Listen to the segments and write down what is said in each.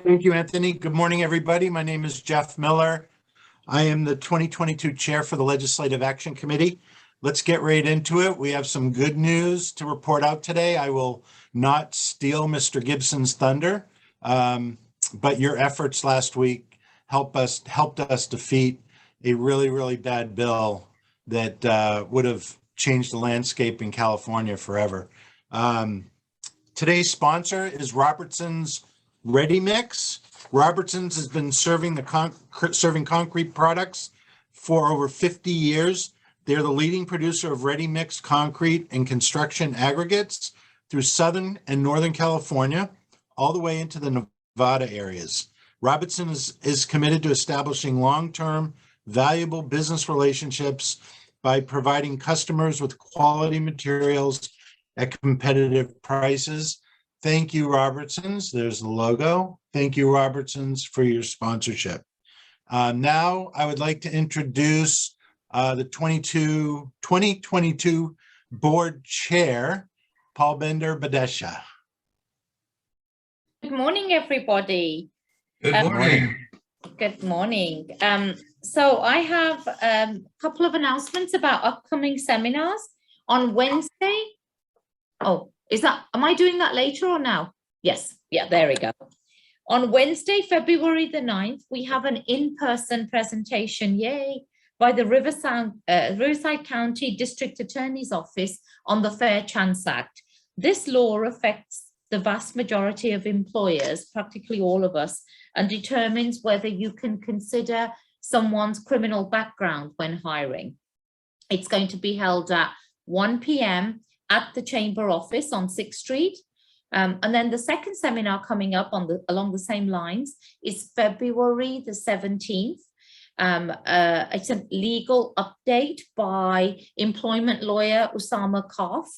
Thank you, Anthony. Good morning, everybody. My name is Jeff Miller. I am the 2022 Chair for the Legislative Action Committee. Let's get right into it. We have some good news to report out today. I will not steal Mr. Gibson's thunder, but your efforts last week helped us defeat a really bad bill that would have changed the landscape in California forever. Today's sponsor is Robertson's Ready Mix. Robertson's has been serving concrete products for over 50 years. They're the leading producer of ready mix concrete and construction aggregates through Southern and Northern California, all the way into the Nevada areas. Robertson is committed to establishing long-term, valuable business relationships by providing customers with quality materials at competitive prices. Thank you, Robertson's. There's the logo. Thank you, Robertson's, for your sponsorship. Now, I would like to introduce the 2022 Board Chair, Paul Bender-Badesha. Good morning, everybody. Good morning. Good morning. So I have a couple of announcements about upcoming seminars on Wednesday. Oh, am I doing that later or now? Yes. Yeah, there we go. On Wednesday, February the 9th, we have an in-person presentation, yay, by the Riverside County District Attorney's Office on the Fair Chance Act. This law affects the vast majority of employers, practically all of us, and determines whether you can consider someone's criminal background when hiring. It's going to be held at 1 p.m. at the Chamber office on 6th Street. And then the second seminar coming up along the same lines is February the 17th. It's a legal update by employment lawyer Usama Koff.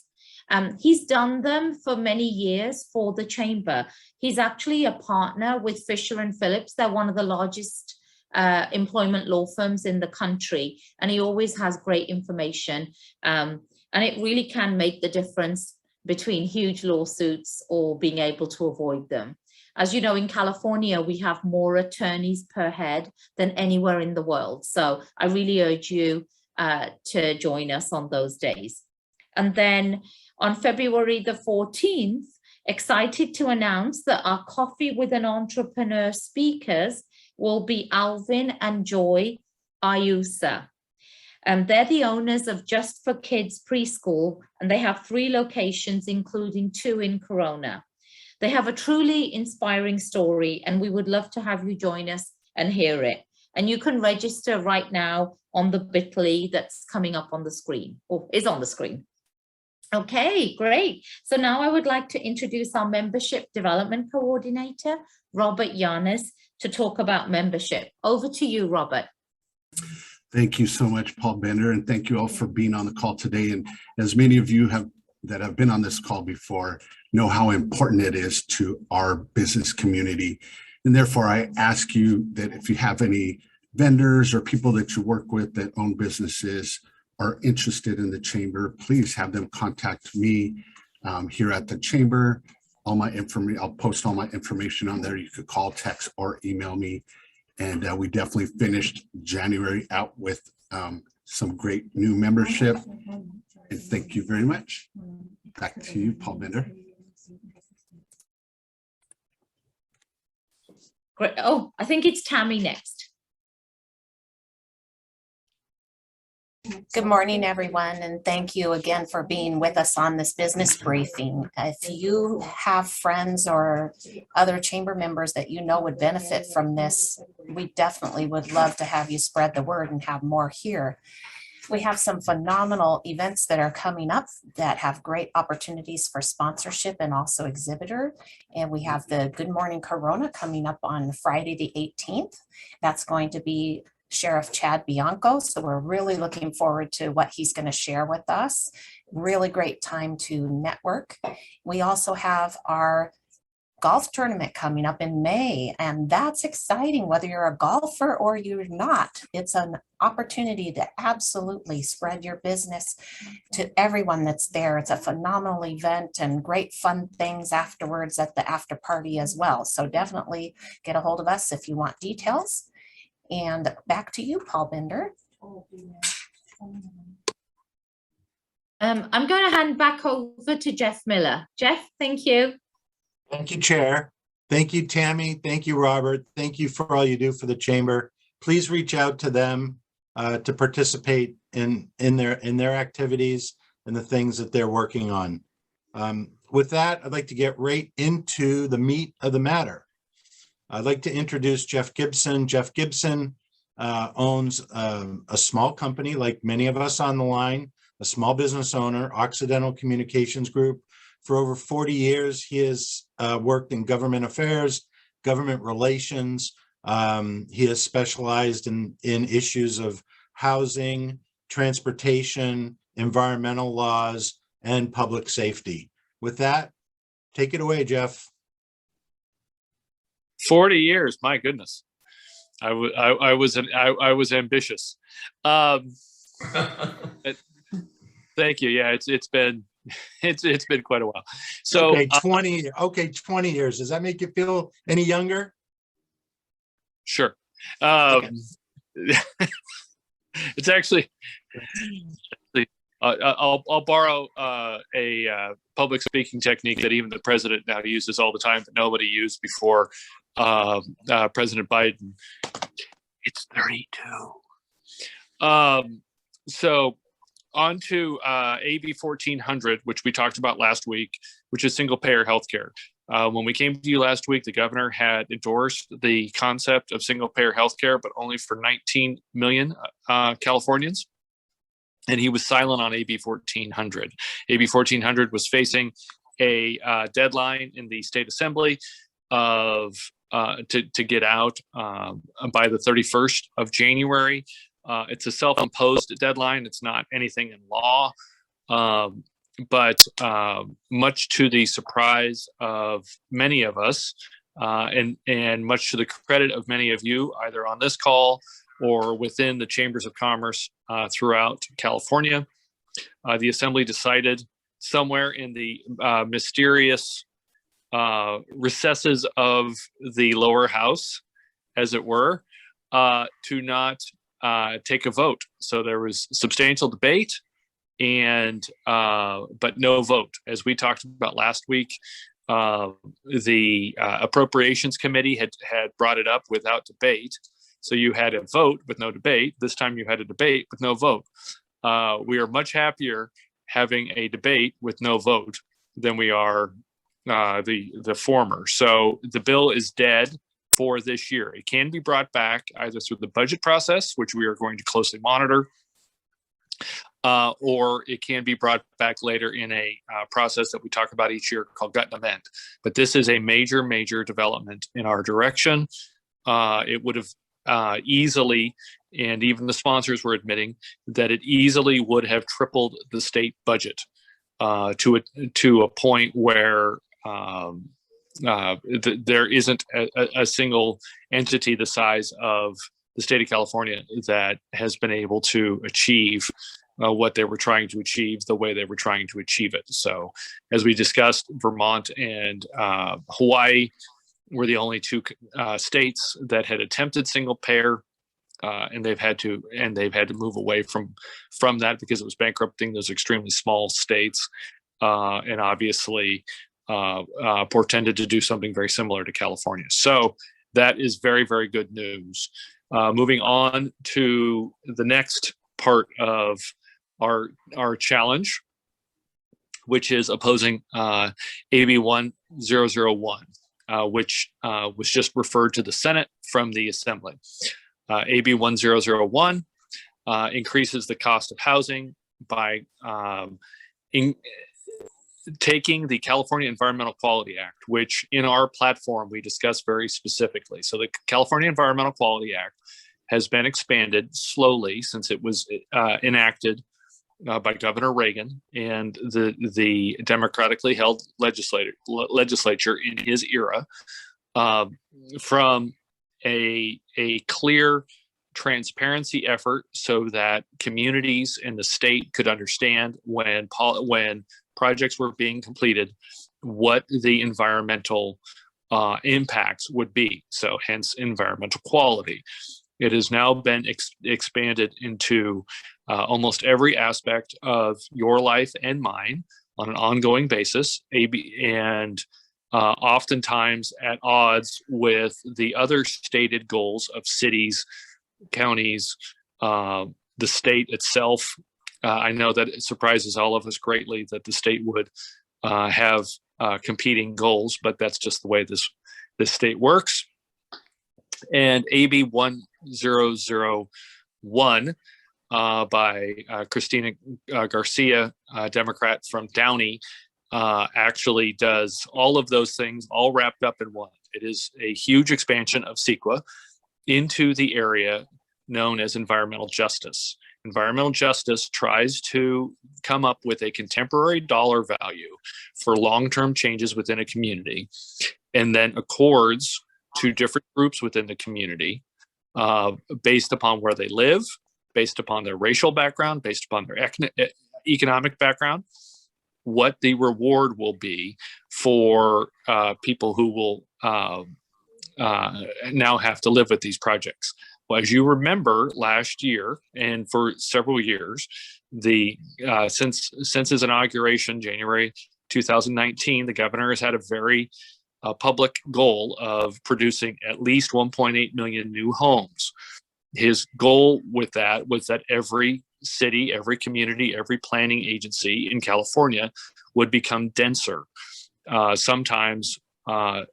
He's done them for many years for the Chamber. He's actually a partner with Fisher & Phillips. They're one of the largest employment law firms in the country, and he always has great information. And it really can make the difference between huge lawsuits or being able to avoid them. As you know, in California, we have more attorneys per head than anywhere in the world. So I really urge you to join us on those days. And then on February the 14th, excited to announce that our Coffee with an Entrepreneur speakers will be Alvin and Joy Ayusa. They're the owners of Just for Kids Preschool, and they have 3 locations, including 2 in Corona. They have a truly inspiring story, and we would love to have you join us and hear it. And you can register right now on the bit.ly that's coming up on the screen, or is on the screen. Okay, great. So now I would like to introduce our Membership Development Coordinator, Robert Yanus, to talk about membership. Over to you, Robert. Thank you so much, Paul Bender, and thank you all for being on the call today. And as many of you that have been on this call before know how important it is to our business community. And therefore, I ask you that if you have any vendors or people that you work with that own businesses are interested in the Chamber, please have them contact me here at the Chamber. I'll post all my information on there. You could call, text, or email me. And we definitely finished January out with some great new membership. And thank you very much. Back to you, Paul Bender. Great. Oh, I think it's Tammy next. Good morning, everyone, and thank you again for being with us on this business briefing. If you have friends or other Chamber members that you know would benefit from this, we definitely would love to have you spread the word and have more here. We have some phenomenal events that are coming up that have great opportunities for sponsorship and also exhibitor. And we have the Good Morning Corona coming up on Friday the 18th. That's going to be Sheriff Chad Bianco. So we're really looking forward to what he's going to share with us. Really great time to network. We also have our golf tournament coming up in May, and that's exciting, whether you're a golfer or you're not. It's an opportunity to absolutely spread your business to everyone that's there. It's a phenomenal event and great fun things afterwards at the after party as well. So definitely get a hold of us if you want details. And back to you, Paul Bender. I'm going to hand back over to Jeff Miller. Jeff, thank you. Thank you, Chair. Thank you, Tammy. Thank you, Robert. Thank you for all you do for the Chamber. Please reach out to them to participate in their activities and the things that they're working on. With that, I'd like to get right into the meat of the matter. I'd like to introduce Jeff Gibson. Jeff Gibson owns a small company, like many of us on the line, a small business owner, Occidental Communications Group. For over 40 years, he has worked in government affairs, government relations. He has specialized in issues of housing, transportation, environmental laws, and public safety. With that, take it away, Jeff. 40 years, my goodness. I was ambitious. Thank you. Yeah, it's been quite a while. So okay, 20 years. Does that make you feel any younger? Sure. Okay. It's actually I'll borrow a public speaking technique that even the president now uses all the time, but nobody used before President Biden. It's 32. So on to AB 1400, which we talked about last week, which is single payer healthcare. When we came to you last week, the governor had endorsed the concept of single payer healthcare, but only for 19 million Californians. And he was silent on AB 1400. AB 1400 was facing a deadline in the state assembly of to get out by the 31st of January. It's a self-imposed deadline. It's not anything in law, but much to the surprise of many of us, and much to the credit of many of you, either on this call or within the chambers of commerce throughout California, the assembly decided somewhere in the mysterious recesses of the lower house, as it were, to not take a vote. So there was substantial debate and but no vote. As we talked about last week, the Appropriations Committee had brought it up without debate. So you had a vote with no debate. This time you had a debate with no vote. We are much happier having a debate with no vote than we are the former. So the bill is dead for this year. It can be brought back either through the budget process, which we are going to closely monitor, or it can be brought back later in a process that we talk about each year called gut and amend. But this is a major, major development in our direction. It would have easily, and even the sponsors were admitting that it easily would have tripled the state budget to a point where there isn't a single entity the size of the state of California that has been able to achieve what they were trying to achieve the way they were trying to achieve it. So as we discussed, Vermont and Hawaii were the only two states that had attempted single payer, and they've had to move away from that because it was bankrupting those extremely small states, and obviously portended to do something very similar to California. So that is very, very good news. Moving on to the next part of our challenge, which is opposing AB 1001, which was just referred to the Senate from the Assembly. AB 1001 increases the cost of housing by taking the California Environmental Quality Act, which in our platform we discuss very specifically. So the California Environmental Quality Act has been expanded slowly since it was enacted by Governor Reagan and the democratically held legislature in his era, from a clear transparency effort so that communities in the state could understand when projects were being completed, what the environmental impacts would be. So hence environmental quality. It has now been expanded into almost every aspect of your life and mine on an ongoing basis, and oftentimes at odds with the other stated goals of cities, counties, the state itself. I know that it surprises all of us greatly that the state would have competing goals, but that's just the way this state works. And AB 1001 by Christina Garcia, Democrat from Downey, actually does all of those things all wrapped up in one. It is a huge expansion of CEQA into the area known as environmental justice. Environmental justice tries to come up with a contemporary dollar value for long-term changes within a community, and then accords to different groups within the community based upon where they live, based upon their racial background, based upon their economic background, what the reward will be for people who will now have to live with these projects. Well, as you remember, last year and for several years, since his inauguration, January 2019, the governor has had a very public goal of producing at least 1.8 million new homes. His goal with that was that every city, every community, every planning agency in California would become denser, sometimes at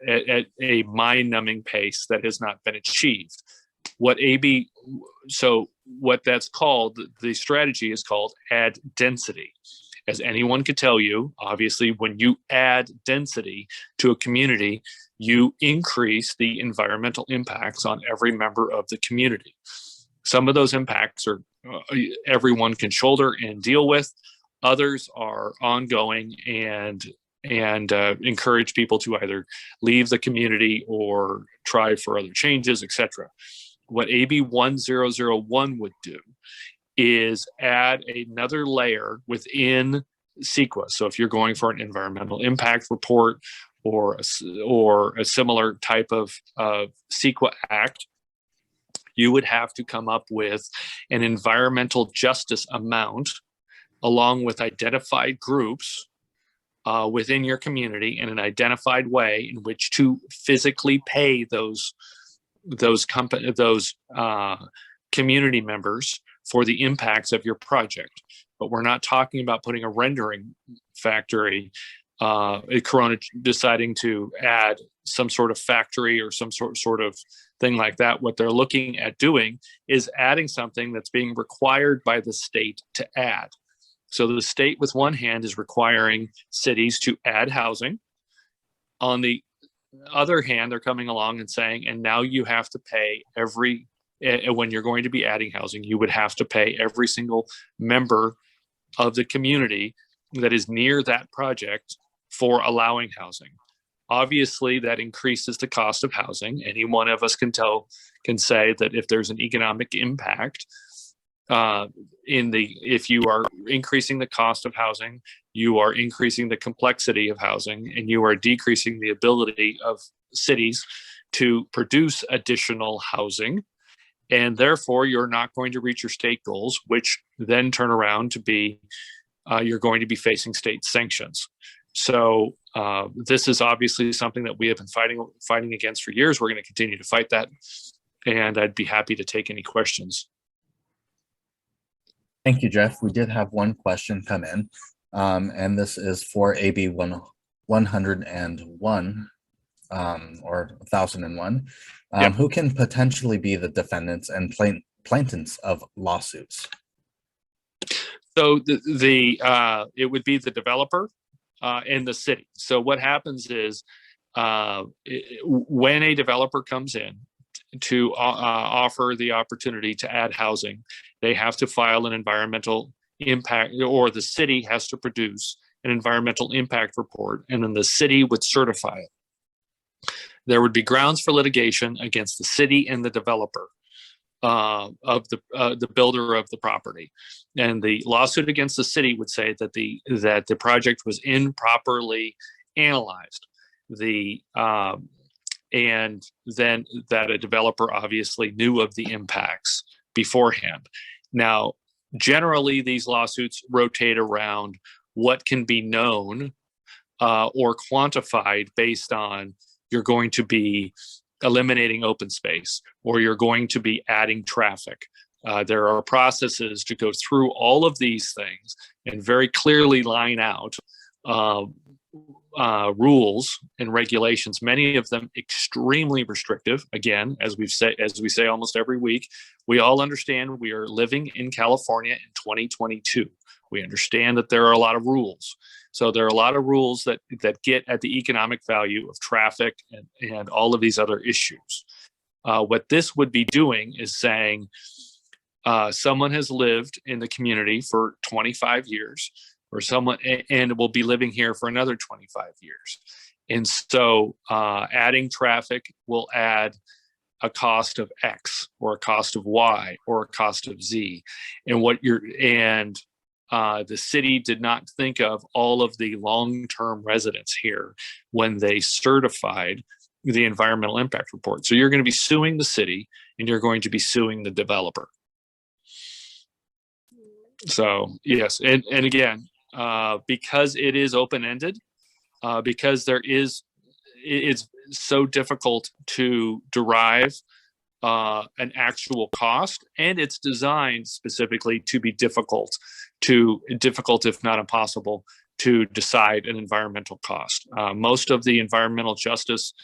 a mind-numbing pace that has not been achieved. What that's called, the strategy is called add density. As anyone could tell you, obviously, when you add density to a community, you increase the environmental impacts on every member of the community. Some of those impacts are everyone can shoulder and deal with. Others are ongoing and encourage people to either leave the community or try for other changes, etc. What AB 1001 would do is add another layer within CEQA. So if you're going for an environmental impact report or a similar type of CEQA act, you would have to come up with an environmental justice amount along with identified groups within your community in an identified way in which to physically pay those community members for the impacts of your project. But we're not talking about putting a rendering factory, Corona deciding to add some sort of factory or some sort of thing like that. What they're looking at doing is adding something that's being required by the state to add. So the state with one hand is requiring cities to add housing. On the other hand, they're coming along and saying, and now you have to pay when you're going to be adding housing, you would have to pay every single member of the community that is near that project for allowing housing. Obviously, that increases the cost of housing. Any one of us can say that if there's an economic impact, if you are increasing the cost of housing, you are increasing the complexity of housing, and you are decreasing the ability of cities to produce additional housing. And therefore, you're not going to reach your state goals, which then turn around to be, you're going to be facing state sanctions. So this is obviously something that we have been fighting against for years. We're going to continue to fight that. And I'd be happy to take any questions. Thank you, Jeff. We did have one question come in, and this is for AB 101 or 1001. Yep. Who can potentially be the defendants and plaintiffs of lawsuits? So it would be the developer and the city. So what happens is when a developer comes in to offer the opportunity to add housing, they have to file an environmental impact, or the city has to produce an environmental impact report, and then the city would certify it. There would be grounds for litigation against the city and the developer of the builder of the property, and the lawsuit against the city would say that the project was improperly analyzed. And then that a developer obviously knew of the impacts beforehand. Now, generally, these lawsuits rotate around what can be known or quantified based on you're going to be eliminating open space or you're going to be adding traffic. There are processes to go through all of these things and very clearly line out rules and regulations, many of them extremely restrictive. Again, as we say almost every week, we all understand we are living in California in 2022. We understand that there are a lot of rules. So there are a lot of rules that get at the economic value of traffic and all of these other issues. What this would be doing is saying someone has lived in the community for 25 years, or someone and will be living here for another 25 years. And so adding traffic will add a cost of X or a cost of Y or a cost of Z. And the city did not think of all of the long-term residents here when they certified the environmental impact report. So you're going to be suing the city and you're going to be suing the developer. So yes, and again, because it is open-ended, because it's so difficult to derive an actual cost, and it's designed specifically to be difficult if not impossible to decide an environmental cost. Most of the environmental justice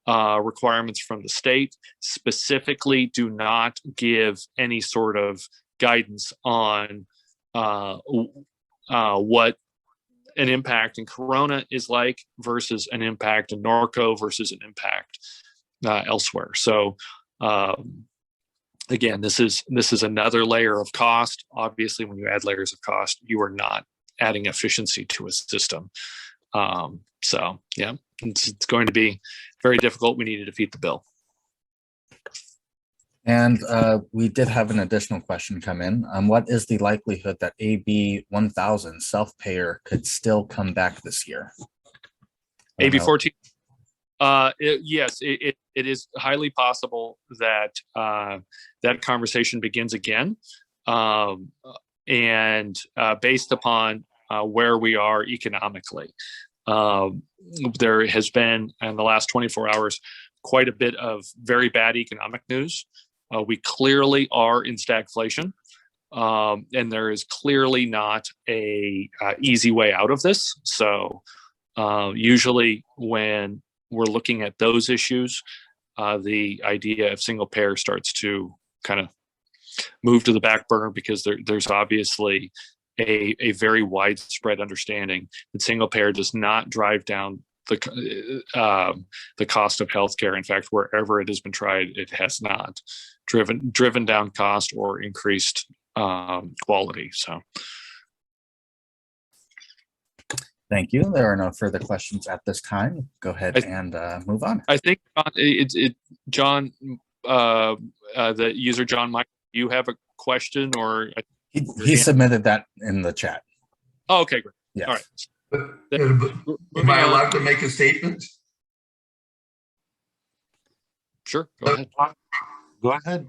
requirements from the state specifically do not give any sort of guidance on what an impact in Corona is like versus an impact in Norco versus an impact elsewhere. So again, this is another layer of cost. Obviously, when you add layers of cost, you are not adding efficiency to a system. So yeah, it's going to be very difficult. We need to defeat the bill. And we did have an additional question come in. What is the likelihood that AB 1000 self-payer could still come back this year? AB 14. Yes, it is highly possible that that conversation begins again. And based upon where we are economically, there has been in the last 24 hours quite a bit of very bad economic news. We clearly are in stagflation, and there is clearly not a easy way out of this. So usually when we're looking at those issues, the idea of single payer starts to kind of move to the back burner, because there's obviously a very widespread understanding that single payer does not drive down the cost of healthcare. In fact, wherever it has been tried, it has not driven down cost or increased quality. So. Thank you. There are no further questions at this time. Go ahead and move on. I think John, the user John Michael, you have a question, or he submitted that in the chat. Oh, okay, great. Yes. All right. Am I allowed to make a statement? Sure. Go ahead. Go ahead.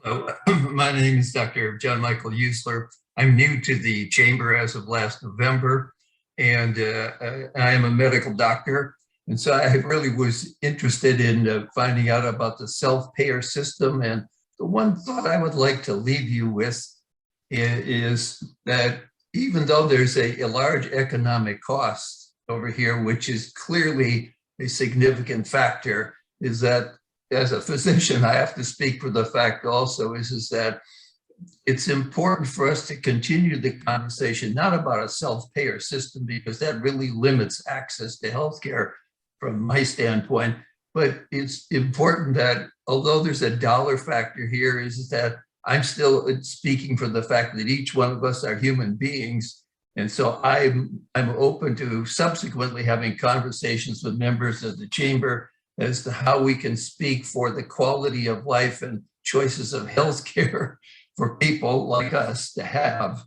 Hello, my name is Dr. John Michael Usler. I'm new to the chamber as of last November, and I am a medical doctor. And so I really was interested in finding out about the self-payer system. And the one thought I would like to leave you with is that even though there's a large economic cost over here, which is clearly a significant factor, is that as a physician, I have to speak for the fact also is that it's important for us to continue the conversation, not about a self-payer system, because that really limits access to healthcare from my standpoint. But it's important that although there's a dollar factor here, is that I'm still speaking for the fact that each one of us are human beings. And so I'm open to subsequently having conversations with members of the chamber as to how we can speak for the quality of life and choices of healthcare for people like us to have,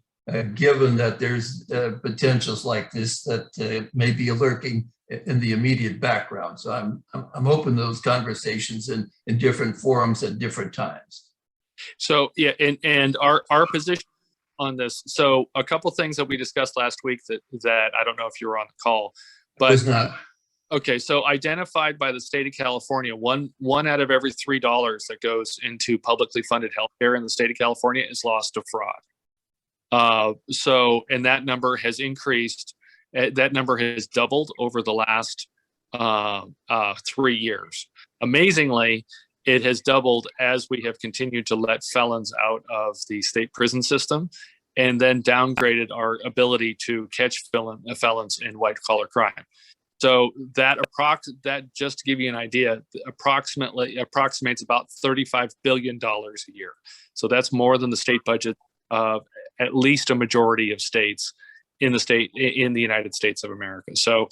given that there's potentials like this that may be lurking in the immediate background. So I'm open to those conversations in different forums at different times. So yeah, and our position on this. So a couple things that we discussed last week that I don't know if you were on the call, but Was not. Okay, so identified by the state of California, one out of every $3 that goes into publicly funded healthcare in the state of California is lost to fraud. And that number has increased. That number has doubled over the last 3 years. Amazingly, it has doubled as we have continued to let felons out of the state prison system, and then downgraded our ability to catch felons in white collar crime. So that just to give you an idea, approximates about $35 billion a year. So that's more than the state budget of at least a majority of states in the United States of America. So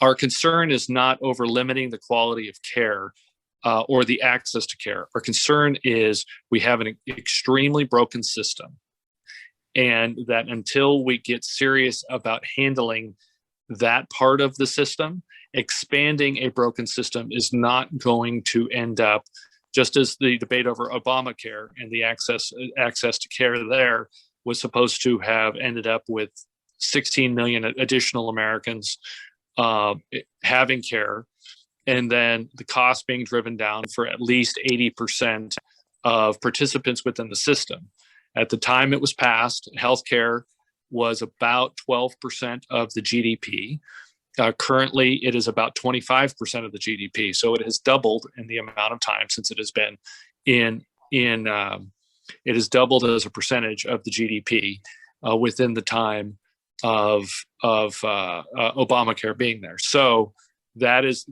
our concern is not over limiting the quality of care or the access to care. Our concern is we have an extremely broken system, and that until we get serious about handling that part of the system, expanding a broken system is not going to end up, just as the debate over Obamacare and the access to care there was supposed to have ended up with 16 million additional Americans having care, and then the cost being driven down for at least 80% of participants within the system. At the time it was passed, healthcare was about 12% of the GDP. Currently, it is about 25% of the GDP. So it has doubled in the amount of time since it has been it has doubled as a percentage of the GDP within the time of Obamacare being there. So those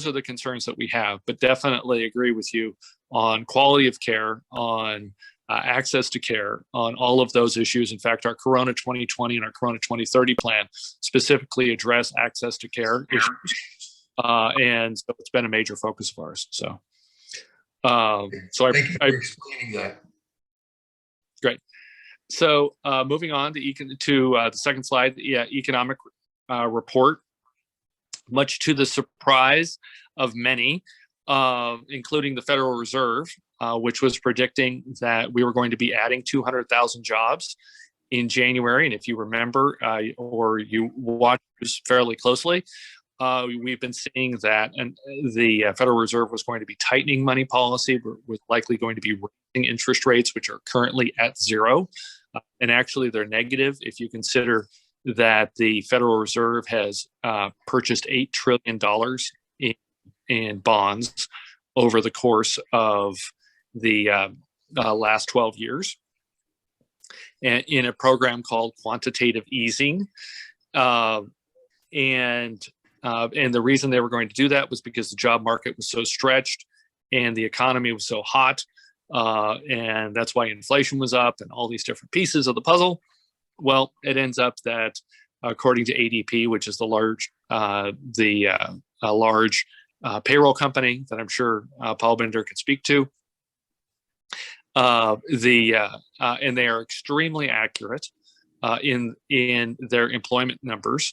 are the concerns that we have, but definitely agree with you on quality of care, on access to care, on all of those issues. In fact, our Corona 2020 and our Corona 2030 plan specifically address access to care issues. And so it's been a major focus of ours. So Thank you for explaining that. Great. So moving on to the second slide, the economic report. Much to the surprise of many, including the Federal Reserve, which was predicting that we were going to be adding 200,000 jobs in January. And if you remember, or you watch this fairly closely, we've been seeing that, and the Federal Reserve was going to be tightening money policy. We're likely going to be raising interest rates, which are currently at zero. And actually, they're negative if you consider that the Federal Reserve has purchased $8 trillion in bonds over the course of the last 12 years, and in a program called quantitative easing. And the reason they were going to do that was because the job market was so stretched and the economy was so hot. And that's why inflation was up and all these different pieces of the puzzle. Well, it ends up that according to ADP, which is the large payroll company that I'm sure Paul Bender could speak to, and they are extremely accurate in their employment numbers.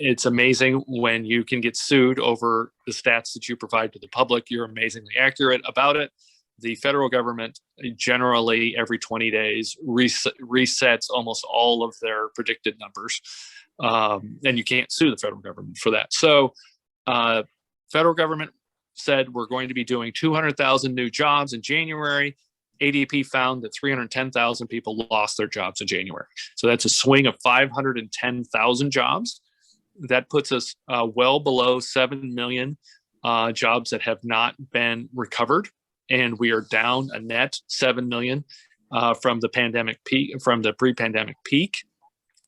It's amazing when you can get sued over the stats that you provide to the public. You're amazingly accurate about it. The federal government generally every 20 days resets almost all of their predicted numbers, and you can't sue the federal government for that. So federal government said we're going to be doing 200,000 new jobs in January. ADP found that 310,000 people lost their jobs in January. So that's a swing of 510,000 jobs. That puts us well below 7 million jobs that have not been recovered. And we are down a net 7 million from the pandemic peak, from the pre-pandemic peak.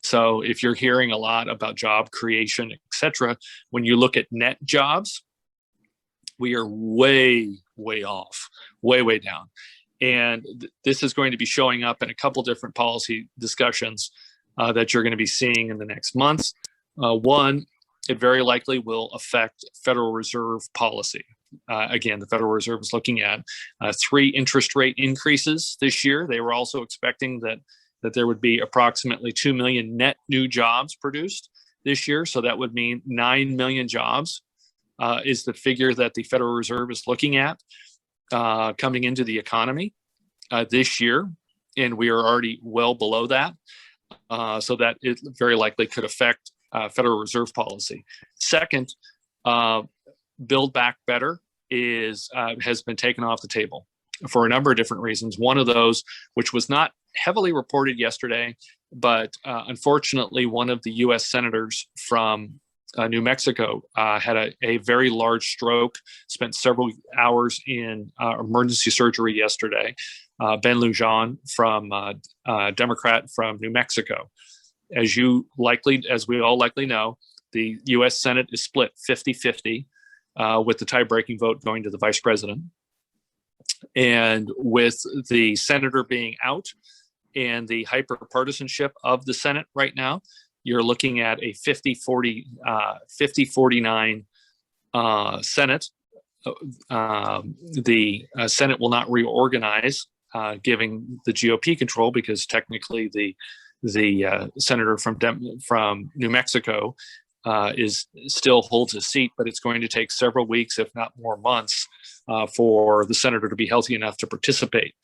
So if you're hearing a lot about job creation, et cetera, when you look at net jobs, we are way, way off, way, way down. And this is going to be showing up in a couple different policy discussions that you're going to be seeing in the next months. One, it very likely will affect Federal Reserve policy. Again, the Federal Reserve is looking at 3 interest rate increases this year. They were also expecting that there would be approximately 2 million net new jobs produced this year. So that would mean 9 million jobs is the figure that the Federal Reserve is looking at coming into the economy this year. And we are already well below that. So that it very likely could affect Federal Reserve policy. Second, Build Back Better has been taken off the table for a number of different reasons. One of those, which was not heavily reported yesterday, but unfortunately, one of the U.S. senators from New Mexico had a very large stroke, spent several hours in emergency surgery yesterday. Ben Lujan, from Democrat from New Mexico. As we all likely know, the U.S. Senate is split 50-50 with the tie-breaking vote going to the vice president. And with the senator being out and the hyper-partisanship of the Senate right now, you're looking at a 50-49 Senate. The Senate will not reorganize, giving the GOP control, because technically the senator from New Mexico still holds his seat, but it's going to take several weeks, if not more months, for the senator to be healthy enough to participate.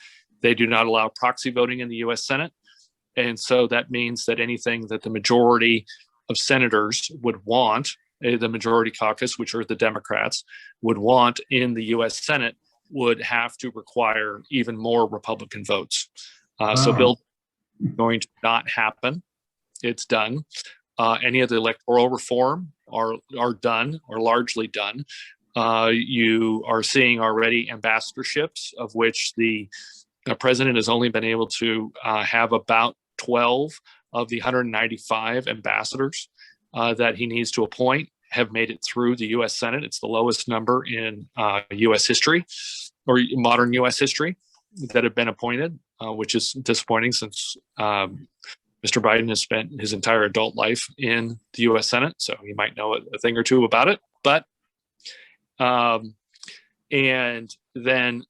They do not allow proxy voting in the U.S. Senate. And so that means that anything that the majority of senators would want, the majority caucus, which are the Democrats, would want in the U.S. Senate, would have to require even more Republican votes. So bill going to not happen. It's done. Any of the electoral reform are done, or largely done. You are seeing already ambassadorships, of which the president has only been able to have about 12 of the 195 ambassadors that he needs to appoint have made it through the U.S. Senate. It's the lowest number in U.S. history, or modern U.S. history, that have been appointed, which is disappointing, since Mr. Biden has spent his entire adult life in the U.S. Senate, so he might know a thing or two about it. But and then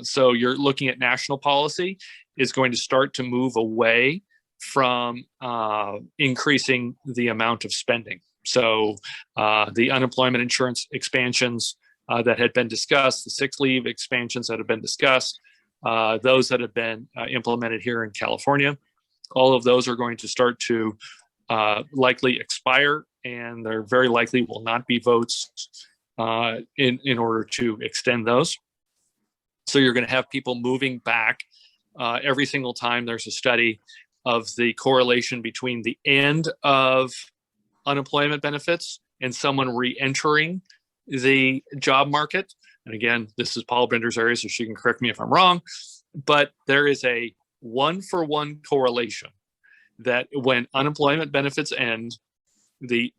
so you're looking at national policy is going to start to move away from increasing the amount of spending. So the unemployment insurance expansions that had been discussed, the sick leave expansions that have been discussed, those that have been implemented here in California, all of those are going to start to likely expire, and there very likely will not be votes in order to extend those. So you're going to have people moving back every single time there's a study of the correlation between the end of unemployment benefits and someone re-entering the job market. And again, this is Paul Bender's area, so she can correct me if I'm wrong, but there is a 1-for-1 correlation that when unemployment benefits end, the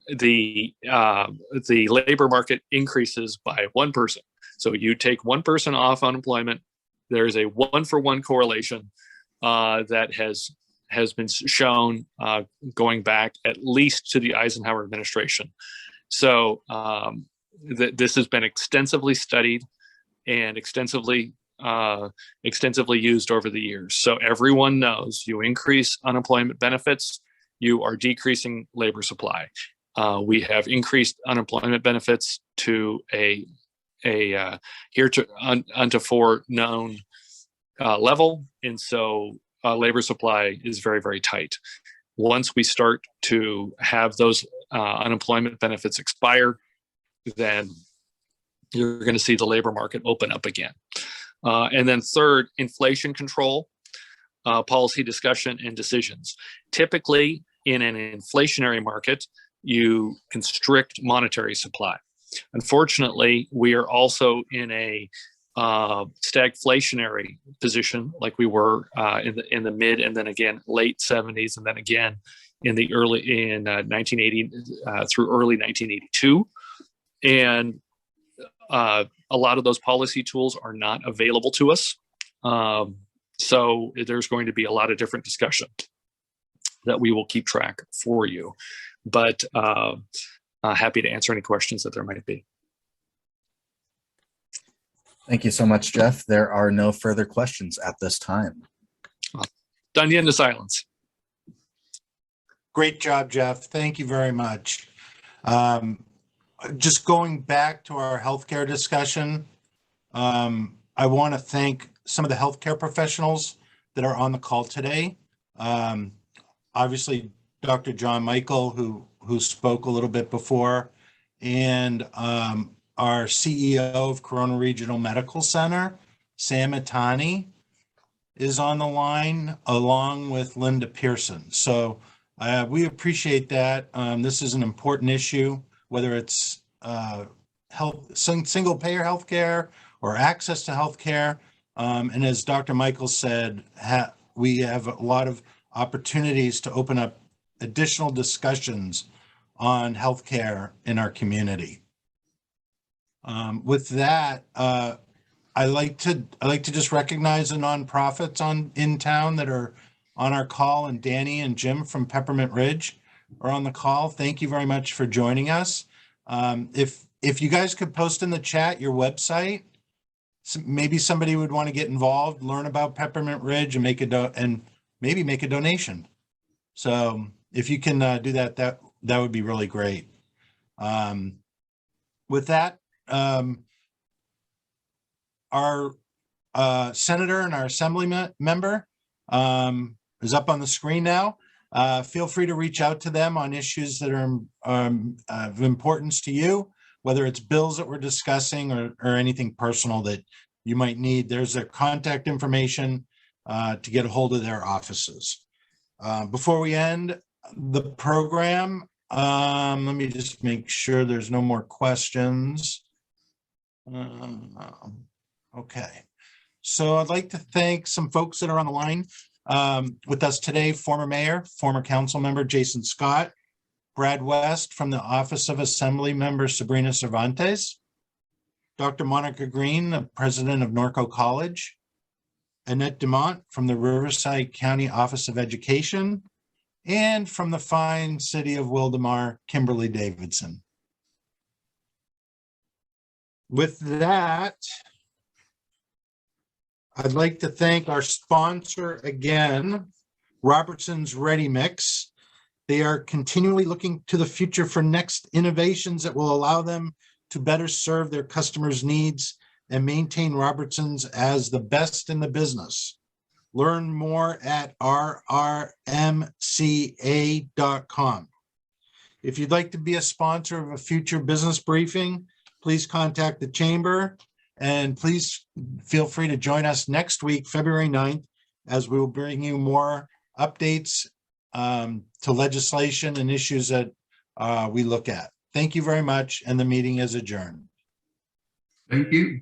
labor market increases by one person. So you take one person off unemployment, there's a 1-for-1 correlation that has been shown going back at least to the Eisenhower administration. So this has been extensively studied and extensively used over the years. So everyone knows you increase unemployment benefits, you are decreasing labor supply. We have increased unemployment benefits to a heretofore known level, and so labor supply is very, very tight. Once we start to have those unemployment benefits expire, then you're going to see the labor market open up again. And then third, inflation control, policy discussion and decisions. Typically, in an inflationary market, you constrict monetary supply. Unfortunately, we are also in a stagflationary position, like we were in the mid and then again late 70s, and then again in 1980 through early 1982. And a lot of those policy tools are not available to us So there's going to be a lot of different discussion that we will keep track for you, but happy to answer any questions that there might be. Thank you so much, Jeff. There are no further questions at this time. Done into silence. Great job, Jeff. Thank you very much. Just going back to our healthcare discussion, I want to thank some of the healthcare professionals that are on the call today. Obviously, Dr. John Michael, who spoke a little bit before, and our CEO of Corona Regional Medical Center, Sam Atani, is on the line, along with Linda Pearson. So we appreciate that. This is an important issue, whether it's single payer healthcare or access to healthcare. And as Dr. Michael said, we have a lot of opportunities to open up additional discussions on healthcare in our community. With that, I like to just recognize the nonprofits in town that are on our call, and Danny and Jim from Peppermint Ridge are on the call. Thank you very much for joining us. If you guys could post in the chat your website, maybe somebody would want to get involved, learn about Peppermint Ridge, and maybe make a donation. So if you can do that, that would be really great. With that, our senator and our assembly member is up on the screen now. Feel free to reach out to them on issues that are of importance to you, whether it's bills that we're discussing or anything personal that you might need. There's their contact information to get a hold of their offices. Before we end the program, let me just make sure there's no more questions. Okay, so I'd like to thank some folks that are on the line with us today. Former mayor, former council member Jason Scott, Brad West from the Office of Assembly Member Sabrina Cervantes, Dr. Monica Green, the president of Norco College, Annette Dumont from the Riverside County Office of Education, and from the fine city of Wildemar, Kimberly Davidson. With that, I'd like to thank our sponsor again, Robertson's Ready Mix. They are continually looking to the future for next innovations that will allow them to better serve their customers' needs and maintain Robertson's as the best in the business. Learn more at rrmca.com. If you'd like to be a sponsor of a future business briefing, please contact the chamber, and please feel free to join us next week, February 9th, as we will bring you more updates to legislation and issues that we look at. Thank you very much, and the meeting is adjourned. Thank you.